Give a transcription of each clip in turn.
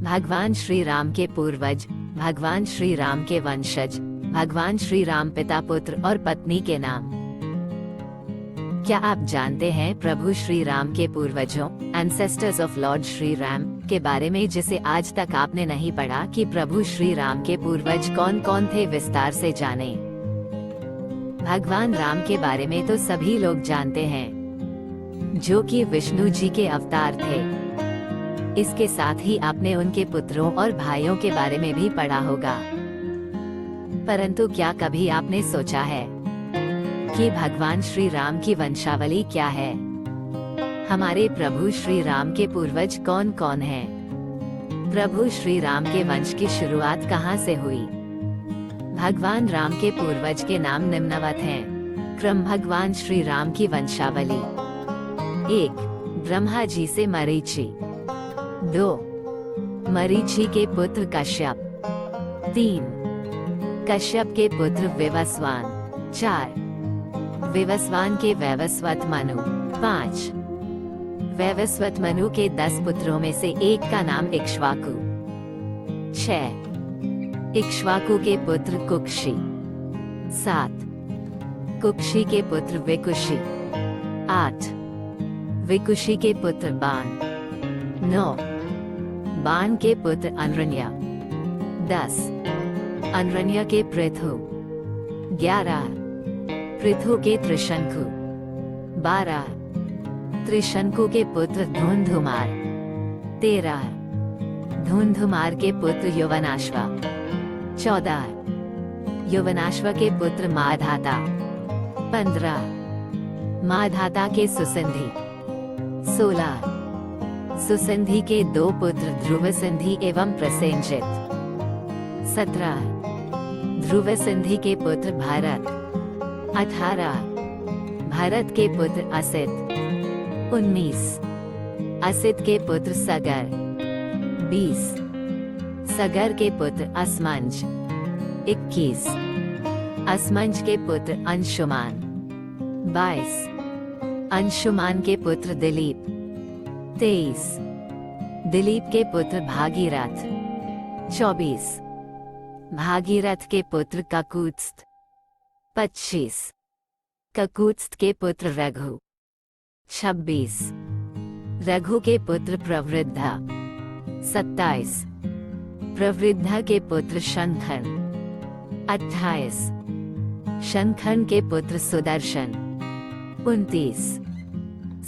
भगवान श्री राम के पूर्वज, भगवान श्री राम के वंशज, भगवान श्री राम पिता पुत्र और पत्नी के नाम। क्या आप जानते हैं प्रभु श्री राम के पूर्वजों, ancestors of Lord Shri Ram के बारे में, जिसे आज तक आपने नहीं पढ़ा कि प्रभु श्री राम के पूर्वज कौन कौन थे? विस्तार से जानें। भगवान राम के बारे में तो सभी लोग जानते हैं, जो कि विष्णु जी के अवतार थे। इसके साथ ही आपने उनके पुत्रों और भाइयों के बारे में भी पढ़ा होगा। परंतु क्या कभी आपने सोचा है कि भगवान श्री राम की वंशावली क्या है? हमारे प्रभु श्री राम के पूर्वज कौन कौन हैं? प्रभु श्री राम के वंश की शुरुआत कहां से हुई? भगवान राम के पूर्वज के नाम निम्नवत हैं। क्रम भगवान श्री राम की वंशावली। 1. ब्रह्मा जी से मरीचि। 2. मरीचि के पुत्र कश्यप। 3. कश्यप के पुत्र विवस्वान। 4. विवस्वान के वैवस्वत मनु। 5. वैवस्वत मनु के 10 पुत्रों में से एक का नाम इक्ष्वाकु। 6. इक्ष्वाकु के पुत्र कुक्षी। 7. कुक्षी के पुत्र विकुशी। 8. विकुशी के पुत्र बाण। 9. बाण के पुत्र अनरण्य। 10. अनरण्य के पृथु। 11. पृथु के त्रिशंकु। 12. त्रिशंकु के पुत्र धुंधुमार। 13. धुंधुमार के पुत्र यौवनाश्व। 14. यौवनाश्व के पुत्र माधाता। 15. माधाता के सुसंधि। 16. सुसंधि के 2 पुत्र ध्रुवसंधि एवं प्रसेनजित। 17. ध्रुवसंधि के पुत्र भारत। 18. भारत के पुत्र असित। 19. असित के पुत्र सगर। 20. सगर के पुत्र असमंज। 21. असमंज के पुत्र अंशुमान। 22. अंशुमान के पुत्र दिलीप। 23. दिलीप के पुत्र भागीरथ। 24. भागीरथ के पुत्र ककुत्स्थ। 25. ककुत्स्थ के पुत्र रघु। 26. रघु के पुत्र प्रवृद्धा। 27. प्रवृद्धा के पुत्र शंखन। 28. शंखन के पुत्र सुदर्शन। 29.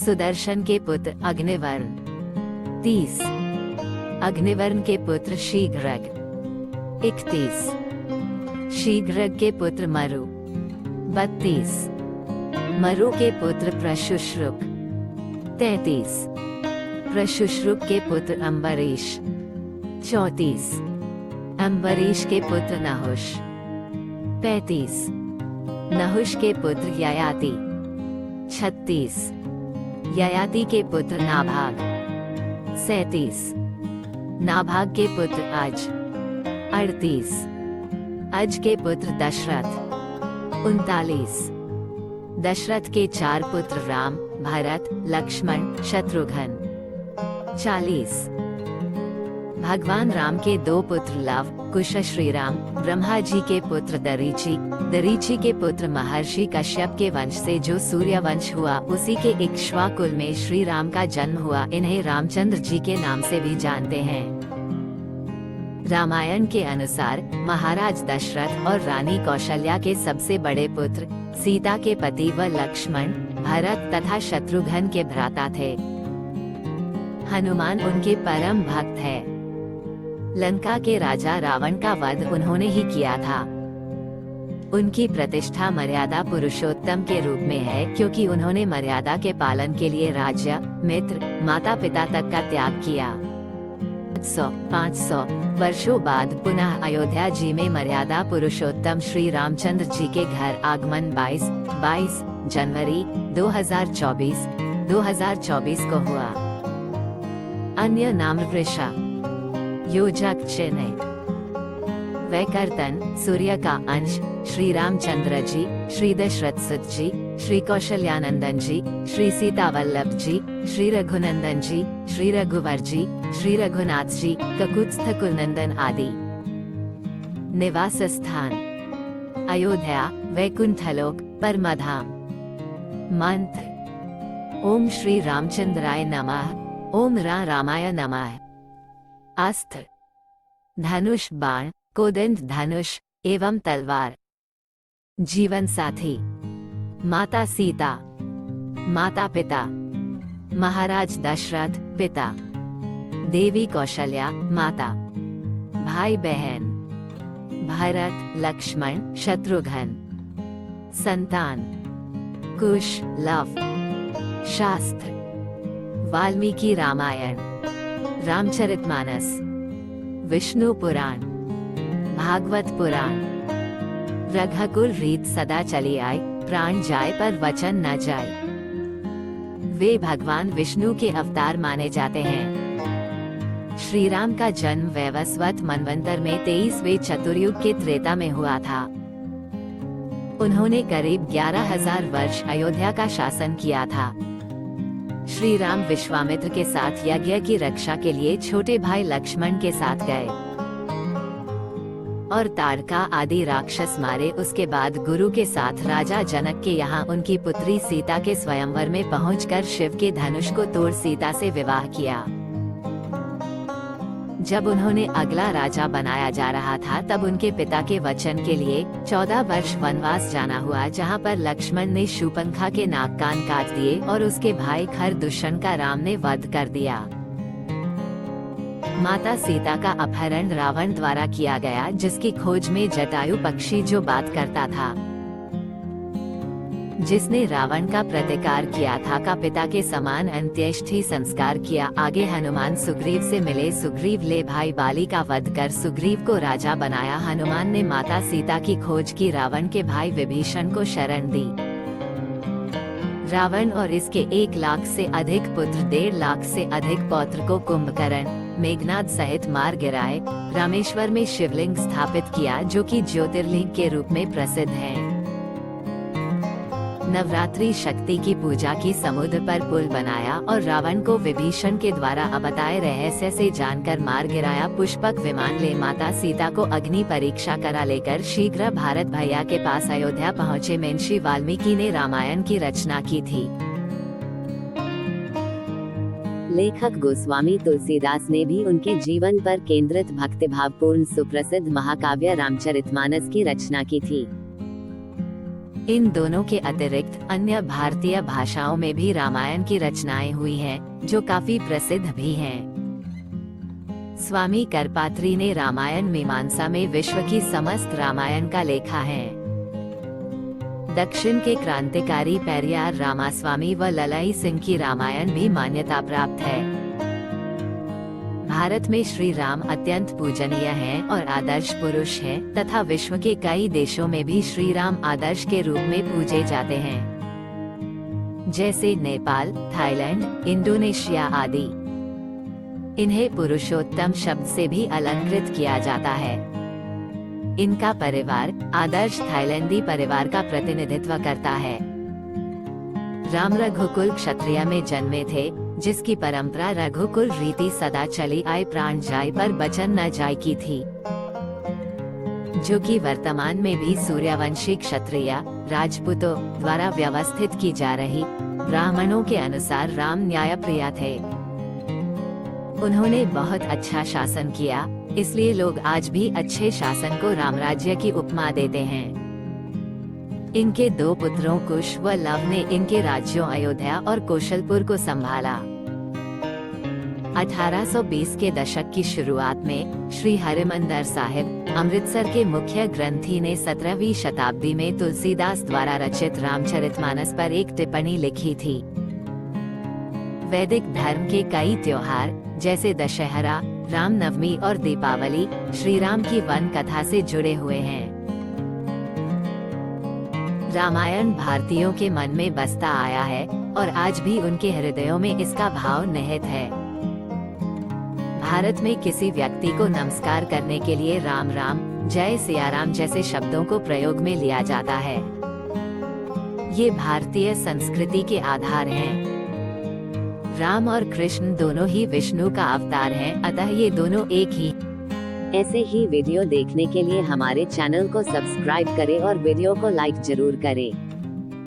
सुदर्शन के पुत्र अग्निवर्ण। 30. अग्निवर्ण के पुत्र शीघ्रग। 31. शीघ्रग के पुत्र मरु। 32. मरु के पुत्र प्रशुश्रुक। 33. प्रशुश्रुक के पुत्र अम्बरीश। 34. अम्बरीश के पुत्र नहुष। 35. नहुष के पुत्र ययाति। 36. ययाति के पुत्र नाभाग। 37. नाभाग के पुत्र अज। 38. अज के पुत्र दशरथ। 39. दशरथ के 4 पुत्र राम, भरत, लक्ष्मण, शत्रुघ्न। 40. भगवान राम के 2 पुत्र लव, कुश श्रीराम, ब्रह्मा जी के पुत्र दरीचि, दरीचि के पुत्र महर्षि कश्यप के वंश से जो सूर्य वंश हुआ, उसी के इक्ष्वाकुल में श्री राम का जन्म हुआ। इन्हें रामचंद्र जी के नाम से भी जानते हैं। रामायण के अनुसार महाराज दशरथ और रानी कौशल्या के सबसे बड़े पुत्र सीता के पति व लक्ष्मण, भरत तथा शत्रुघ्न के भ्राता थे। हनुमान उनके परम भक्त है। लंका के राजा रावण का वध उन्होंने ही किया था। उनकी प्रतिष्ठा मर्यादा पुरुषोत्तम के रूप में है, क्योंकि उन्होंने मर्यादा के पालन के लिए राज्य, मित्र, माता पिता तक का त्याग किया। 500 वर्षों बाद पुनः अयोध्या जी में मर्यादा पुरुषोत्तम श्री रामचंद्र जी के घर आगमन 22 जनवरी 2024 को हुआ। अन्य नाम वृषा, योजक चिन्ह, वैकर्तन, सूर्य का अंश, श्री रामचंद्र जी, श्री दशरथ सुत जी, श्री कौशल्यानंदन जी, श्री सीता वल्लभ जी, श्री रघुनंदन जी, श्री रघुवर जी, श्री रघुनाथ जी, ककुत्स्थ कुलनंदन आदि। निवास स्थान अयोध्या, वैकुंठलोक, परमधाम। मंत्र ओम श्री रामचंद्राय नमः, ओम रामाय नमः। अस्त्र धनुष, बाण, कोदंड, धनुष एवं तलवार। जीवन साथी माता सीता, माता पिता महाराज दशरथ पिता, देवी कौशल्या माता, भाई बहन भरत, लक्ष्मण, शत्रुघ्न। संतान कुश, लव। शास्त्र वाल्मीकि रामायण, रामचरितमानस, विष्णु पुराण, भागवत पुराण। रघुकुल रीत सदा चली आई, प्राण जाए पर वचन न जाए। वे भगवान विष्णु के अवतार माने जाते हैं। श्री राम का जन्म वैवस्वत मनवंतर में 23वें चतुर्युग के त्रेता में हुआ था। उन्होंने करीब 11,000 वर्ष अयोध्या का शासन किया था। श्री राम विश्वामित्र के साथ यज्ञ की रक्षा के लिए छोटे भाई लक्ष्मण के साथ गए और ताड़का आदि राक्षस मारे। उसके बाद गुरु के साथ राजा जनक के यहाँ उनकी पुत्री सीता के स्वयंवर में पहुंचकर शिव के धनुष को तोड़ सीता से विवाह किया। जब उन्होंने अगला राजा बनाया जा रहा था तब उनके पिता के वचन के लिए 14 वर्ष वनवास जाना हुआ, जहाँ पर लक्ष्मण ने शूर्पणखा के नाक कान काट दिए और उसके भाई खरदूषण का राम ने वध कर दिया। माता सीता का अपहरण रावण द्वारा किया गया, जिसकी खोज में जटायु पक्षी जो बात करता था, जिसने रावण का प्रतिकार किया था, का पिता के समान अंत्येष्टि संस्कार किया। आगे हनुमान सुग्रीव से मिले, सुग्रीव ले भाई बाली का वध कर सुग्रीव को राजा बनाया। हनुमान ने माता सीता की खोज की, रावण के भाई विभीषण को शरण दी। रावण और इसके 1 लाख से अधिक पुत्र, 1.5 लाख से अधिक पौत्र को कुंभकर्ण, मेघनाद सहित मार गिराए। रामेश्वर में शिवलिंग स्थापित किया, जो कि ज्योतिर्लिंग के रूप में प्रसिद्ध है। नवरात्रि शक्ति की पूजा की, समुद्र पर पुल बनाया और रावण को विभीषण के द्वारा बताए रहस्य से जानकर मार गिराया। पुष्पक विमान ले माता सीता को अग्नि परीक्षा करा लेकर शीघ्र भारत भैया के पास अयोध्या पहुँचे। महर्षि वाल्मीकि ने रामायण की रचना की थी। लेखक गोस्वामी तुलसीदास ने भी उनके जीवन पर केंद्रित भक्तिभावपूर्ण सुप्रसिद्ध महाकाव्य रामचरितमानस की रचना की थी। इन दोनों के अतिरिक्त अन्य भारतीय भाषाओं में भी रामायण की रचनाएं हुई हैं, जो काफी प्रसिद्ध भी हैं। स्वामी करपात्री ने रामायण मीमांसा में विश्व की समस्त रामायण का लेखा है। दक्षिण के क्रांतिकारी पेरियार रामास्वामी व ललाई सिंह की रामायण भी मान्यता प्राप्त है। भारत में श्री राम अत्यंत पूजनीय हैं और आदर्श पुरुष हैं, तथा विश्व के कई देशों में भी श्री राम आदर्श के रूप में पूजे जाते हैं, जैसे नेपाल, थाईलैंड, इंडोनेशिया आदि। इन्हें पुरुषोत्तम शब्द से भी अलंकृत किया जाता है। इनका परिवार आदर्श थाईलैंडी परिवार का प्रतिनिधित्व करता है। राम रघुकुल क्षत्रिय में जन्मे थे, जिसकी परंपरा रघुकुल रीति सदा चली आई, प्राण जाए पर वचन न जाए की थी, जो कि वर्तमान में भी सूर्यवंशी क्षत्रिय राजपूतों द्वारा व्यवस्थित की जा रही। ब्राह्मणों के अनुसार राम न्यायप्रिय थे। उन्होंने बहुत अच्छा शासन किया, इसलिए लोग आज भी अच्छे शासन को रामराज्य की उपमा देते हैं। इनके 2 पुत्रों कुश व लव ने इनके राज्यों अयोध्या और कौशलपुर को संभाला। 1820 के दशक की शुरुआत में श्री हरिमंदिर साहिब, अमृतसर के मुख्य ग्रंथी ने 17वीं शताब्दी में तुलसीदास द्वारा रचित रामचरितमानस पर एक टिप्पणी लिखी थी। वैदिक धर्म के कई त्योहार जैसे दशहरा, रामनवमी और दीपावली श्री राम की वन कथा से जुड़े हुए हैं। रामायण भारतीयों के मन में बसता आया है और आज भी उनके हृदयों में इसका भाव निहित है। भारत में किसी व्यक्ति को नमस्कार करने के लिए राम राम, जय सिया राम जैसे शब्दों को प्रयोग में लिया जाता है। ये भारतीय संस्कृति के आधार हैं। राम और कृष्ण दोनों ही विष्णु का अवतार हैं, अतः ये दोनों एक ही। ऐसे ही वीडियो देखने के लिए हमारे चैनल को सब्सक्राइब करें और वीडियो को लाइक जरूर करें।